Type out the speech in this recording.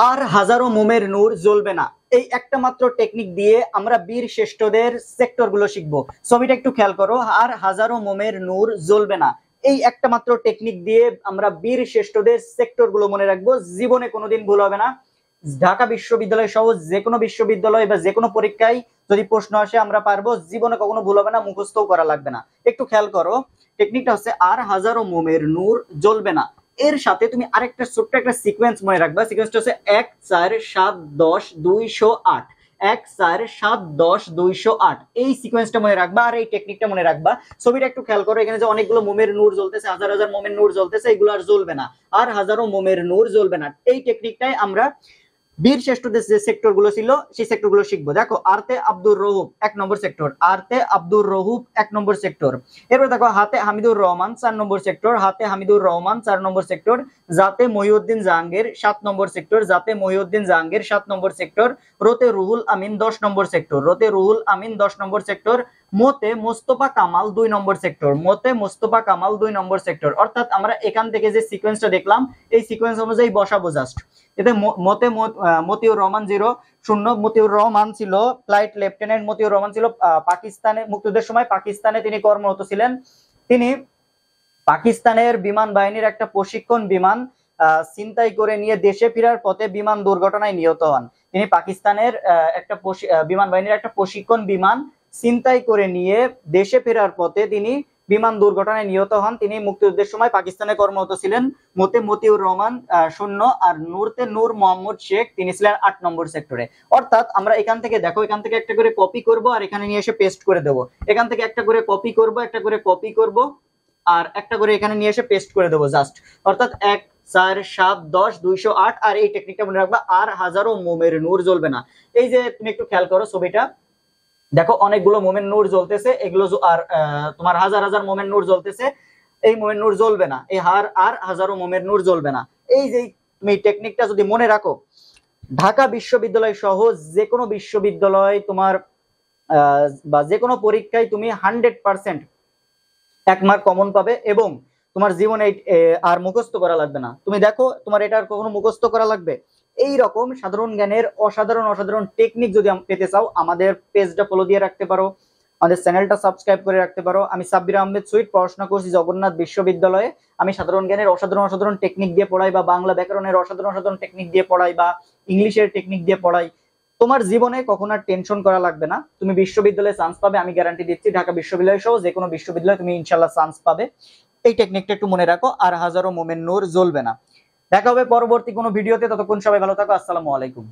আর হাজারো মোমের নূর জ্বলবে না। এই একটা মাত্র টেকনিক দিয়ে আমরা বীর শ্রেষ্ঠদের সেক্টর গুলো শিখবো। ছবিটা একটু খেয়াল করো, আর হাজারো মোমের নূর জ্বলবে না। এই একটা মাত্র টেকনিক দিয়ে আমরা বীর শ্রেষ্ঠদের সেক্টর গুলো মনে রাখবো, জীবনে কোনোদিন ভুল হবে না। ঢাকা বিশ্ববিদ্যালয় সহ যে কোনো বিশ্ববিদ্যালয় বা যে কোনো পরীক্ষায় যদি প্রশ্ন আসে আমরা পারবো, জীবনে কখনো ভুল হবে না, মুখস্থও করা লাগবে না। একটু খেয়াল করো, টেকনিকটা হচ্ছে আর হাজারো মোমের নূর জ্বলবে না। এর সাথে তুমি আরেকটা ছোট্ট একটা সিকোয়েন্স মনে রাখবা। সিকোয়েন্সটা হচ্ছে 1 4 7 10 208, 1 4 7 10 208। এই সিকোয়েন্সটা মনে রাখবা আর এই টেকনিকটা মনে রাখবা। ছবিটা একটু খেয়াল করো, এখানে যে অনেকগুলো মোমের নূর জ্বলতেছে, হাজার হাজার মোমের নূর জ্বলতেছে, এগুলো আর জ্বলবে না। আর হাজারো মোমের নূর জ্বলবে না, এই টেকনিকটাই আমরা বীর শ্রেষ্ঠদের যে সেক্টর গুলো ছিল সেই সেক্টর গুলো শিখবো। দেখো, আরতে আব্দুর রউফ 1 নম্বর সেক্টর, আরতে আব্দুর রউফ 1 নম্বর সেক্টর। এরপর দেখো, হাতে হামিদুর রহমান 4 নম্বর সেক্টর, হাতে হামিদুর রহমান 4 নম্বর সেক্টর। জাতে মহিউদ্দিন জাহাঙ্গীর 7 নম্বর সেক্টর, জাতে মহিউদ্দিন জাহাঙ্গীর 7 নম্বর সেক্টর। রোতে রুহুল আমিন 10 নম্বর সেক্টর, রোতে রুহুল আমিন 10 নম্বর সেক্টর। মোতে মোস্তফা কামাল 2 নম্বর সেক্টর, মোতে মোস্তফা কামাল 2 নম্বর সেক্টর। অর্থাৎ আমরা এখান থেকে যে সিকোয়েন্সটা দেখলাম এই সিকোয়েন্স অনুযায়ী বসাবো জাস্ট। এতে মতে মতিউর রহমান 0 0। মতিউর রহমান ছিল ফ্লাইট লেফটেন্যান্ট। মতিউর রহমান ছিল পাকিস্তানে মুক্তিযুদ্ধের সময় পাকিস্তানে তিনি কর্মরত ছিলেন। তিনি পাকিস্তানের বিমান বাহিনীর একটা প্রশিক্ষণ বিমান ছিনতাই করে নিয়ে দেশে ফেরার পথে বিমান দুর্ঘটনায় নিহত হন। তিনি পাকিস্তানের একটা বিমান বাহিনীর একটা প্রশিক্ষণ বিমান ছিনতাই করে নিয়ে দেশে ফেরার পথে তিনি বিমান দুর্ঘটনায় নিহত হন। তিনি মুক্তিযুদ্ধের সময় পাকিস্তানে কর্মরত ছিলেন। মোতে মতিউর রহমান 0 আর নূরতে নূর মোহাম্মদ শেখ তিনি ছিলেন 8 নম্বর সেক্টরে। অর্থাৎ আমরা এখান থেকে দেখো, এখান থেকে একটা করে কপি করব আর এখানে নিয়ে এসে পেস্ট করে দেবো। এখান থেকে একটা করে কপি করব, একটা করে কপি করব আর একটা করে এখানে নিয়ে এসে পেস্ট করে দেবো জাস্ট। অর্থাৎ 1 4 7 10 208। আর এই টেকনিকটা মনে রাখবা, আর হাজারো মোমের নূর জ্বলবে না। এই যে তুমি একটু খেয়াল করো ছবিটা, দেখো অনেকগুলো মোমের নূর জ্বলতেছে, এগুলো আর তোমার হাজার হাজার মোমের নূর জ্বলতেছে, এই মোমের নূর জ্বলবে না। এই আর হাজারো মোমের নূর জ্বলবে না। এই যে তুমি টেকনিকটা যদি মনে রাখো, ঢাকা বিশ্ববিদ্যালয় সহ যে কোনো বিশ্ববিদ্যালয় তোমার বা যে কোনো পরীক্ষায় তুমি 100% 1 মার্ক কমন পাবে এবং তোমার জীবনে আর মুখস্থ করা লাগবে না। তুমি দেখো, তোমার এটা আর কখনো মুখস্থ করা লাগবে। এই রকম সাধারণ জ্ঞানের অসাধারণ অসাধারণ টেকনিক যদি পেতে চাও, আমাদের পেজটা ফলো দিয়ে রাখতে পারো, আমাদের চ্যানেলটা সাবস্ক্রাইব করে রাখতে পারো। আমি সাব্বির আহমেদ সুইট, পড়াশোনা করছি জগন্নাথ বিশ্ববিদ্যালয়ে। আমি সাধারণ জ্ঞানের অসাধারণ অসাধারণ টেকনিক দিয়ে পড়াই, বা বাংলা ব্যাকরণের অসাধারণ অসাধারণ টেকনিক দিয়ে পড়াই, বা ইংলিশের টেকনিক দিয়ে পড়াই। তোমার জীবনে কখনো আর টেনশন করা লাগবে না, তুমি বিশ্ববিদ্যালয়ে চান্স পাবে, আমি গ্যারান্টি দিচ্ছি। ঢাকা বিশ্ববিদ্যালয় সহ যে কোনো বিশ্ববিদ্যালয়ে তুমি ইনশাল্লাহ চান্স পাবে। এই টেকনিকটা একটু মনে রাখো, আর হাজারো মোমের নূর জ্বলবে না। দেখা হবে পরবর্তী কোনো ভিডিওতে, ততক্ষণ সবাই ভালো থাকো। আসসালামু আলাইকুম।